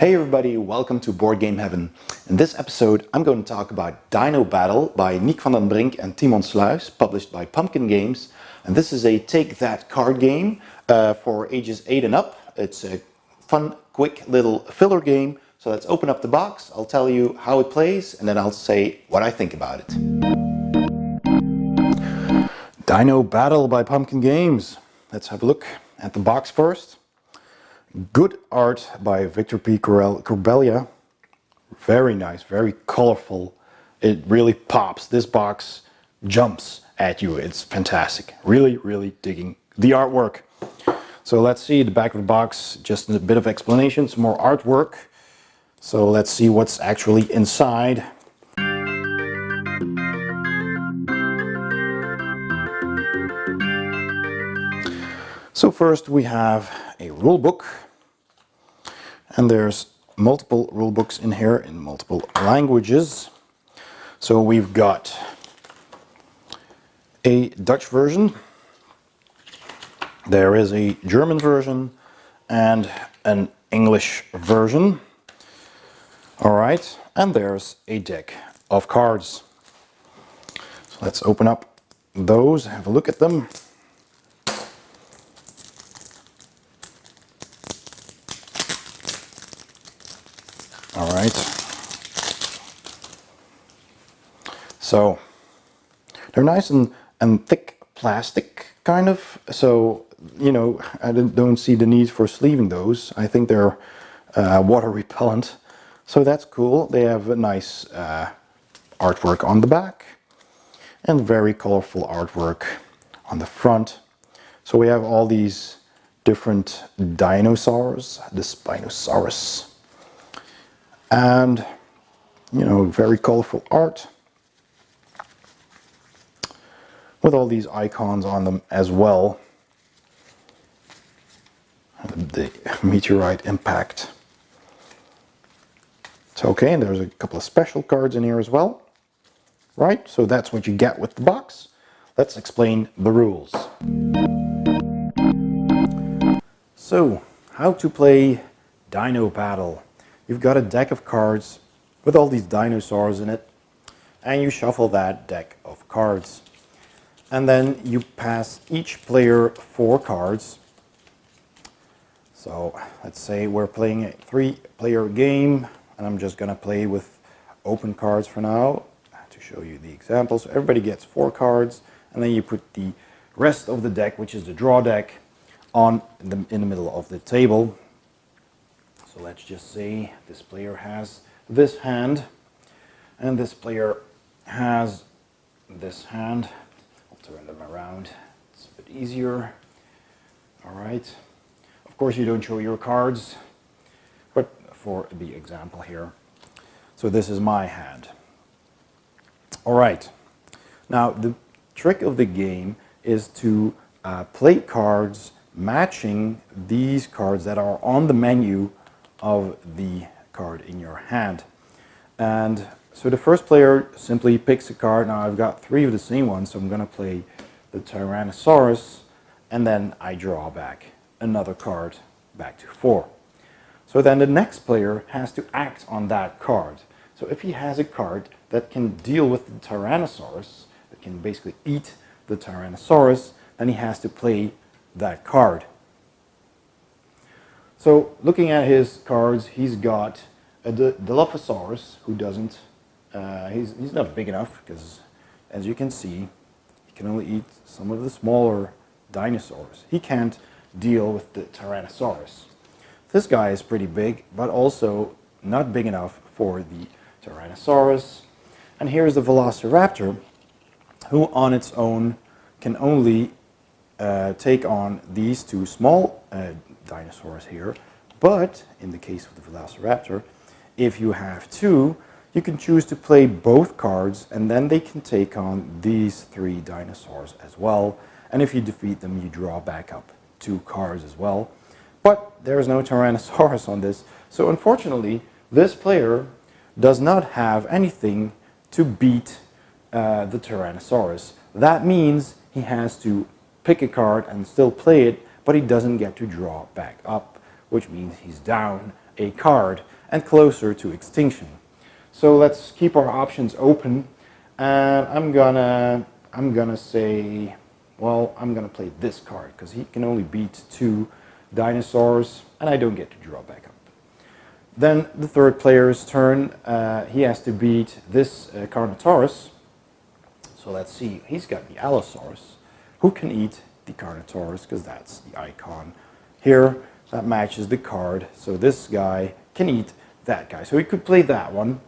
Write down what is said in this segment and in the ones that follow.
Hey everybody, welcome to Board Game Heaven. In this episode I'm going to talk about Dino Battle by Nick van den Brink and Timon Sluis, published by Pumpkin Games. And this is a take that card game for ages 8 and up. It's a fun, quick little filler game. So let's open up the box, I'll tell you how it plays and then I'll say what I think about it. Dino Battle by Pumpkin Games. Let's have a look at the box first. Good art by Victor P. Corbellia. Very nice, very colorful. It really pops. This box jumps at you. It's fantastic. Really digging the artwork. So let's see the back of the box. Just a bit of explanation, some more artwork. So let's see what's actually inside. So first we have a rule book. And there's multiple rule books in here in multiple languages. So we've got a Dutch version, there is a German version, and an English version. Alright, and there's a deck of cards. So let's open up those, have a look at them. Alright, so they're nice and thick plastic kind of, so you know, I don't see the need for sleeving those. I think they're water repellent, so that's cool. They have a nice artwork on the back and very colorful artwork on the front. So we have all these different dinosaurs, the Spinosaurus. And, you know, very colorful art with all these icons on them as well. The meteorite impact. So, okay, and there's a couple of special cards in here as well. Right, so that's what you get with the box. Let's explain the rules. So, how to play Dino Battle. You've got a deck of cards with all these dinosaurs in it, and you shuffle that deck of cards. And then you pass each player 4 cards. So let's say we're playing a 3-player game, and I'm just gonna play with open cards for now to show you the example. So everybody gets 4 cards, and then you put the rest of the deck, which is the draw deck, in the middle of the table. So let's just say this player has this hand and this player has this hand. I'll turn them around, it's a bit easier. Alright, of course you don't show your cards, but for the example here. So this is my hand. Alright, now the trick of the game is to play cards matching these cards that are on the menu of the card in your hand. And so the first player simply picks a card. Now I've got 3 of the same ones, so I'm going to play the Tyrannosaurus, and then I draw back another card back to 4. So then the next player has to act on that card. So if he has a card that can deal with the Tyrannosaurus, that can basically eat the Tyrannosaurus, then he has to play that card. So looking at his cards, he's got a Dilophosaurus who doesn't, he's not big enough because, as you can see, he can only eat some of the smaller dinosaurs. He can't deal with the Tyrannosaurus. This guy is pretty big, but also not big enough for the Tyrannosaurus. And here's the Velociraptor, who on its own can only take on these 2 small dinosaurs here, but in the case of the Velociraptor, if you have 2, you can choose to play both cards and then they can take on these 3 dinosaurs as well, and if you defeat them you draw back up 2 cards as well. But there's no Tyrannosaurus on this, so unfortunately this player does not have anything to beat the Tyrannosaurus. That means he has to pick a card and still play it, but he doesn't get to draw back up, which means he's down a card. and closer to extinction. So let's keep our options open, and I'm gonna say, well, I'm gonna play this card because he can only beat 2 dinosaurs, and I don't get to draw back up. Then the third player's turn. He has to beat this Carnotaurus. So let's see. He's got the Allosaurus. Who can eat the Carnotaurus? Because that's the icon here that matches the card. So this guy can eat that guy. So he could play that one.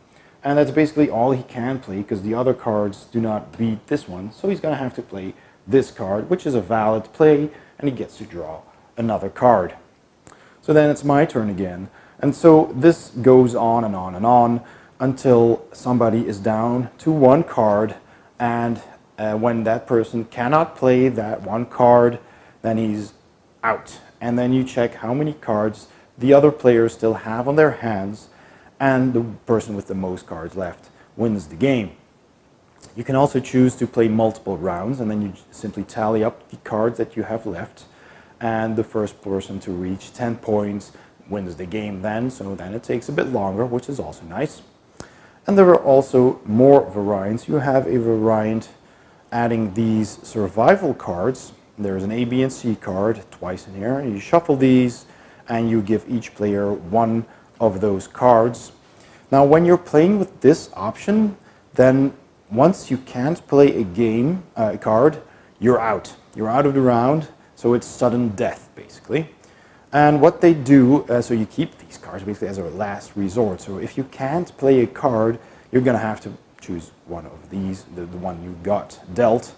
And that's basically all he can play because the other cards do not beat this one. So he's going to have to play this card, which is a valid play, and he gets to draw another card. So then it's my turn again. And so this goes on and on and on until somebody is down to 1 card, and when that person cannot play that 1 card, then he's out. And then you check how many cards the other players still have on their hands, and the person with the most cards left wins the game. You can also choose to play multiple rounds, and then you simply tally up the cards that you have left, and the first person to reach 10 points wins the game then, so then it takes a bit longer, which is also nice. And there are also more variants. You have a variant adding these survival cards. There's an A, B, and C card twice in here. You shuffle these, and you give each player 1 of those cards. Now, when you're playing with this option, then once you can't play a card, you're out. You're out of the round, so it's sudden death, basically. And what they do, so you keep these cards basically as a last resort. So if you can't play a card, you're going to have to choose one of these, the one you got dealt.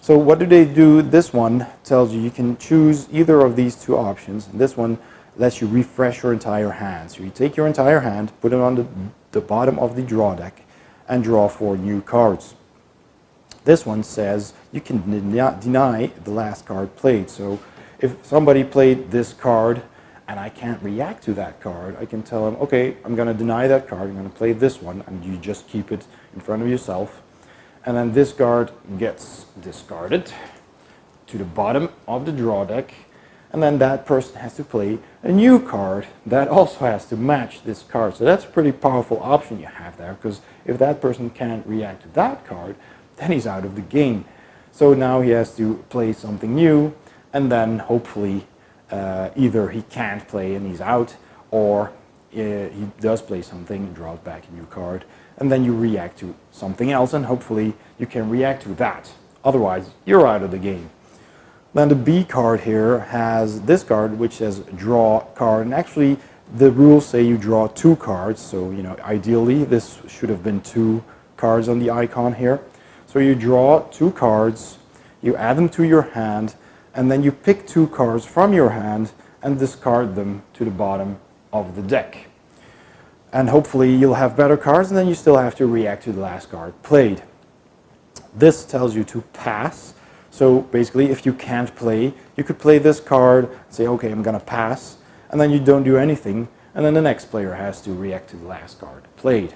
So what do they do? This one tells you can choose either of these 2 options. And this one lets you refresh your entire hand. So you take your entire hand, put it on the bottom of the draw deck, and draw 4 new cards. This one says you can deny the last card played. So if somebody played this card and I can't react to that card, I can tell them, okay, I'm going to deny that card, I'm going to play this one, and you just keep it in front of yourself. And then this card gets discarded to the bottom of the draw deck, and then that person has to play a new card that also has to match this card. So that's a pretty powerful option you have there, because if that person can't react to that card, then he's out of the game. So now he has to play something new, and then hopefully either he can't play and he's out, or he does play something and draws back a new card, and then you react to something else, and hopefully you can react to that. Otherwise, you're out of the game. Then the B card here has this card which says draw card, and actually the rules say you draw 2 cards, so ideally this should have been 2 cards on the icon here. So you draw 2 cards, you add them to your hand, and then you pick 2 cards from your hand and discard them to the bottom of the deck. And hopefully you'll have better cards, and then you still have to react to the last card played. This tells you to pass. So basically, if you can't play, you could play this card, say, okay, I'm going to pass, and then you don't do anything, and then the next player has to react to the last card played.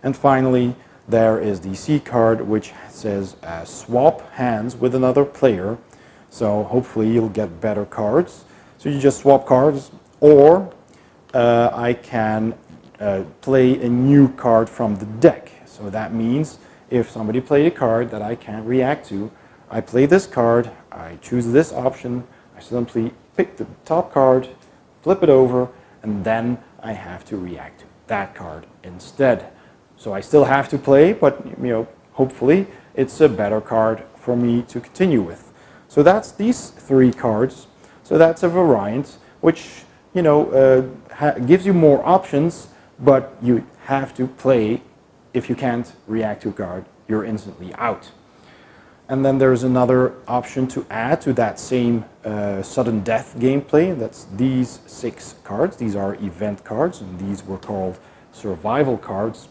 And finally, there is the C card, which says swap hands with another player. So hopefully you'll get better cards. So you just swap cards, or I can play a new card from the deck. So that means if somebody played a card that I can't react to, I play this card, I choose this option, I simply pick the top card, flip it over, and then I have to react to that card instead. So I still have to play, but hopefully it's a better card for me to continue with. So that's these 3 cards. So that's a variant, which gives you more options, but you have to play. If you can't react to a card, you're instantly out. And then there's another option to add to that same sudden death gameplay. That's these 6 cards. These are event cards, and these were called survival cards.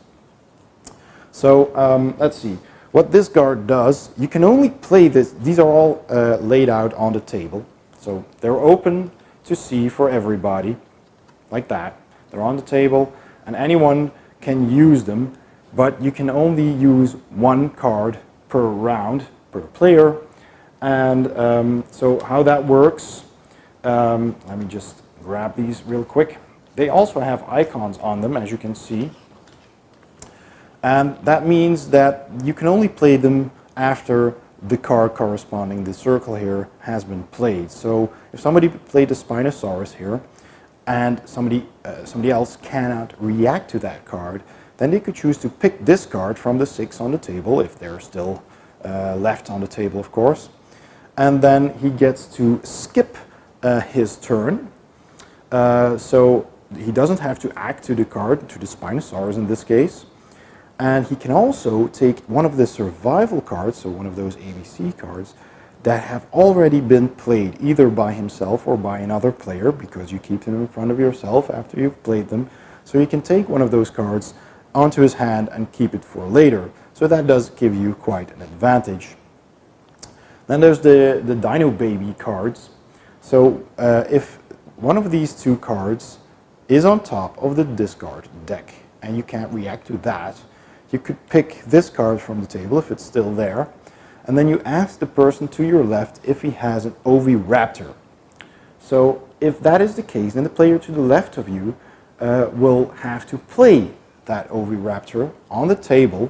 So let's see. What this card does, you can only play this. These are all laid out on the table. So they're open to see for everybody, like that. They're on the table, and anyone can use them, but you can only use 1 card per round, per player. And so how that works, let me just grab these real quick. They also have icons on them, as you can see. And that means that you can only play them after the card corresponding the circle here has been played. So if somebody played the Spinosaurus here, and somebody else cannot react to that card, then they could choose to pick this card from the 6 on the table, if they're still left on the table, of course. And then he gets to skip his turn. So he doesn't have to act to the card, to the Spinosaurus in this case. And he can also take one of the survival cards, so one of those ABC cards, that have already been played either by himself or by another player, because you keep them in front of yourself after you've played them. So you can take one of those cards onto his hand and keep it for later. So that does give you quite an advantage. Then there's the Dino Baby cards. So if one of these two cards is on top of the discard deck and you can't react to that, you could pick this card from the table if it's still there, and then you ask the person to your left if he has an Oviraptor. So if that is the case, then the player to the left of you will have to play that Oviraptor on the table,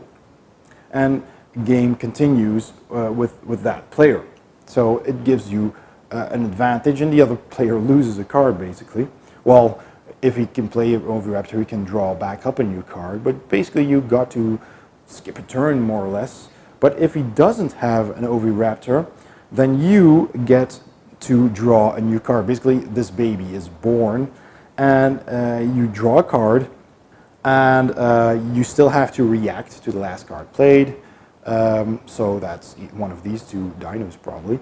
and the game continues with that player. So it gives you an advantage, and the other player loses a card, basically. Well, if he can play an Oviraptor, he can draw back up a new card, but basically you got to skip a turn, more or less. But if he doesn't have an Oviraptor, then you get to draw a new card. Basically, this baby is born, and you draw a card, and you still have to react to the last card played. So that's one of these two dinos, probably.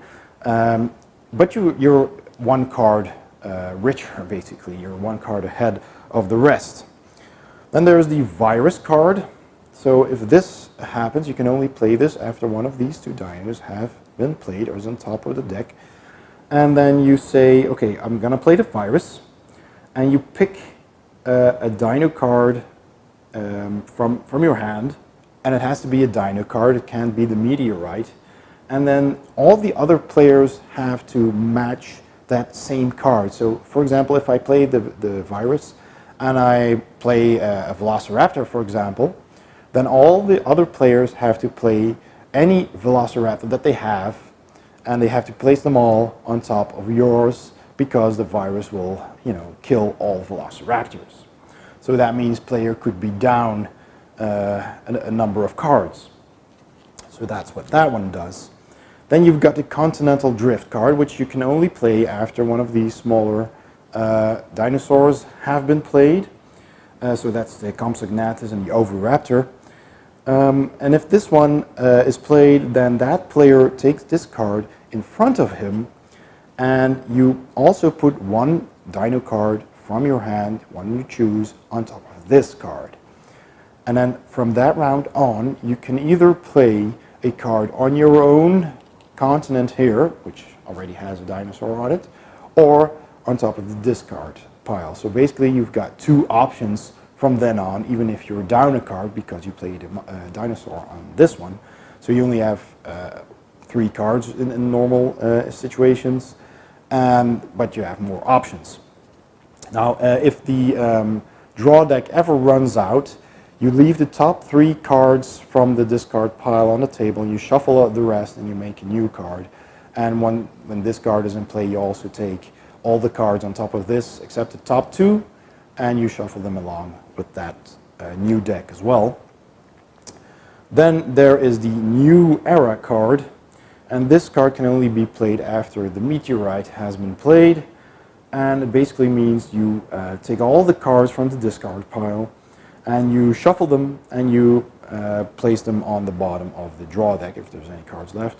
But you're one card richer, basically. You're one card ahead of the rest. Then there's the virus card. So if this happens, you can only play this after one of these two dinos have been played or is on top of the deck. And then you say, okay, I'm going to play the virus. And you pick a dino card from your hand. And it has to be a dino card. It can't be the meteorite. And then all the other players have to match that same card. So, for example, if I play the virus and I play a Velociraptor, for example, then all the other players have to play any Velociraptor that they have, and they have to place them all on top of yours, because the virus will, kill all Velociraptors. So that means player could be down a number of cards. So that's what that one does. Then you've got the Continental Drift card, which you can only play after one of these smaller dinosaurs have been played. So that's the Compsognathus and the Oviraptor. And if this one is played, then that player takes this card in front of him, and you also put one dino card from your hand, one you choose, on top of this card. And then from that round on, you can either play a card on your own continent here, which already has a dinosaur on it, or on top of the discard pile. So basically you've got two options from then on, even if you're down a card because you played a dinosaur on this one. So you only have 3 cards in normal situations, but you have more options. Now, if the draw deck ever runs out, you leave the top 3 cards from the discard pile on the table, and you shuffle out the rest, and you make a new card. And when this card is in play, you also take all the cards on top of this, except the top 2, and you shuffle them along with that new deck as well. Then there is the New Era card, and this card can only be played after the meteorite has been played, and it basically means you take all the cards from the discard pile, and you shuffle them, and you place them on the bottom of the draw deck if there's any cards left.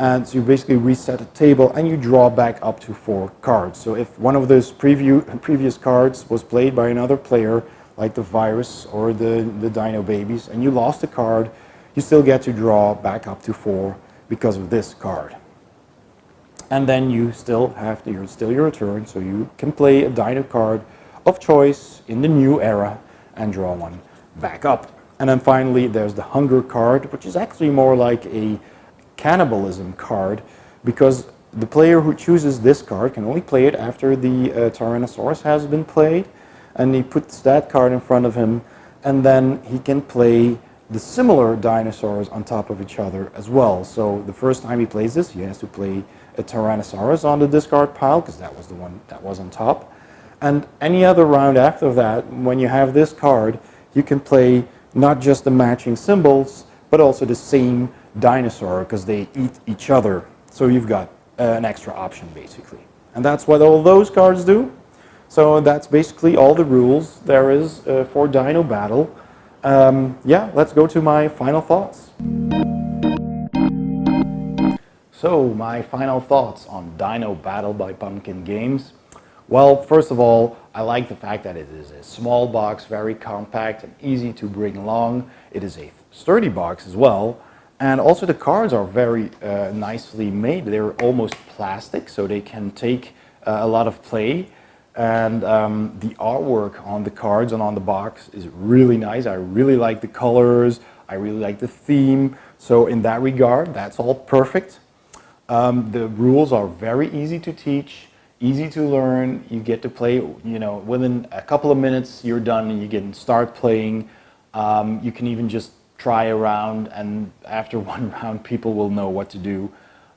And so you basically reset the table, and you draw back up to 4 cards. So if one of those previous cards was played by another player, like the virus or the Dino Babies, and you lost a card, you still get to draw back up to 4 because of this card. And then you still have your turn, so you can play a Dino card of choice in the New Era and draw one back up. And then finally there's the Hunger card, which is actually more like a cannibalism card, because the player who chooses this card can only play it after the Tyrannosaurus has been played. and he puts that card in front of him, and then he can play the similar dinosaurs on top of each other as well. So the first time he plays this, he has to play a Tyrannosaurus on the discard pile, because that was the one that was on top. And any other round after that, when you have this card, you can play not just the matching symbols, but also the same dinosaur, because they eat each other. So you've got an extra option, basically. And that's what all those cards do. So that's basically all the rules there is for Dino Battle. Yeah, let's go to my final thoughts. So, my final thoughts on Dino Battle by Pumpkin Games. Well, first of all, I like the fact that it is a small box, very compact and easy to bring along. It is a sturdy box as well. And also the cards are very nicely made. They're almost plastic, so they can take a lot of play. And the artwork on the cards and on the box is really nice. I really like the colors. I really like the theme. So in that regard, that's all perfect. The rules are very easy to teach, easy to learn. You get to play, within a couple of minutes you're done and you can start playing. You can even just try a round, and after one round people will know what to do.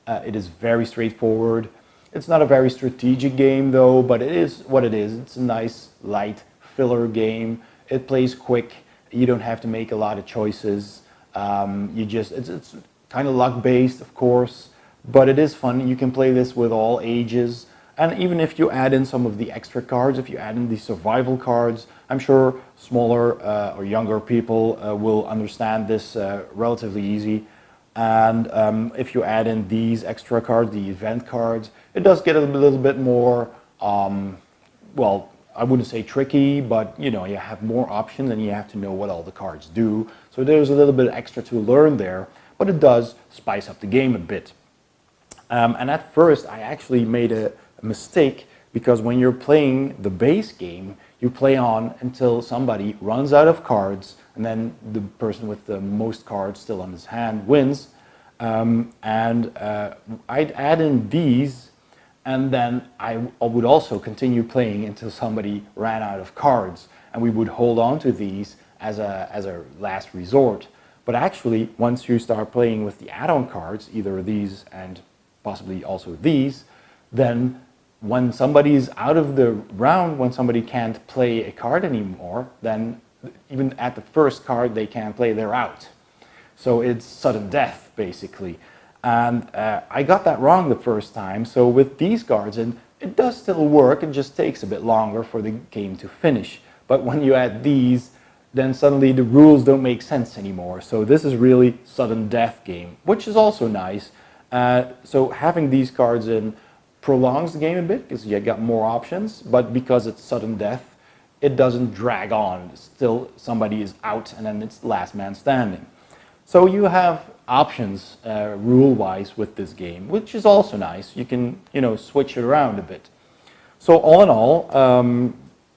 It is very straightforward. It's not a very strategic game though, but it is what it is. It's a nice, light filler game. It plays quick. You don't have to make a lot of choices. It's kind of luck based, of course, but it is fun. You can play this with all ages. And even if you add in some of the extra cards, if you add in the survival cards, I'm sure smaller or younger people will understand this relatively easy. And if you add in these extra cards, the event cards, it does get a little bit more, well, I wouldn't say tricky, but you have more options and you have to know what all the cards do. So there's a little bit extra to learn there, but it does spice up the game a bit. And at first I actually made a mistake, because when you're playing the base game, you play on until somebody runs out of cards, and then the person with the most cards still on his hand wins. I'd add in these, and then I would also continue playing until somebody ran out of cards, and we would hold on to these as a last resort. But actually, once you start playing with the add-on cards, either these and possibly also these, then when somebody's out of the round, when somebody can't play a card anymore, then even at the first card they can't play, they're out. So it's sudden death, basically. And I got that wrong the first time. So with these cards, and it does still work, it just takes a bit longer for the game to finish. But when you add these, then suddenly the rules don't make sense anymore. So this is really sudden death game, which is also nice. So having these cards in prolongs the game a bit, because you got more options, but because it's sudden death, it doesn't drag on. Still, somebody is out, and then it's last man standing. So you have options rule-wise with this game, which is also nice. You can, switch it around a bit. So all in all,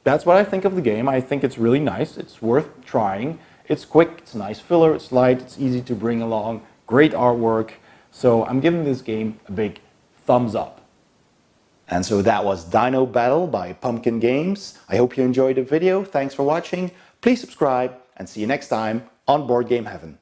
that's what I think of the game. I think it's really nice. It's worth trying. It's quick. It's a nice filler. It's light. It's easy to bring along. Great artwork. So I'm giving this game a big thumbs up. And so that was Dino Battle by Pumpkin Games. I hope you enjoyed the video. Thanks for watching. Please subscribe and see you next time on Board Game Heaven.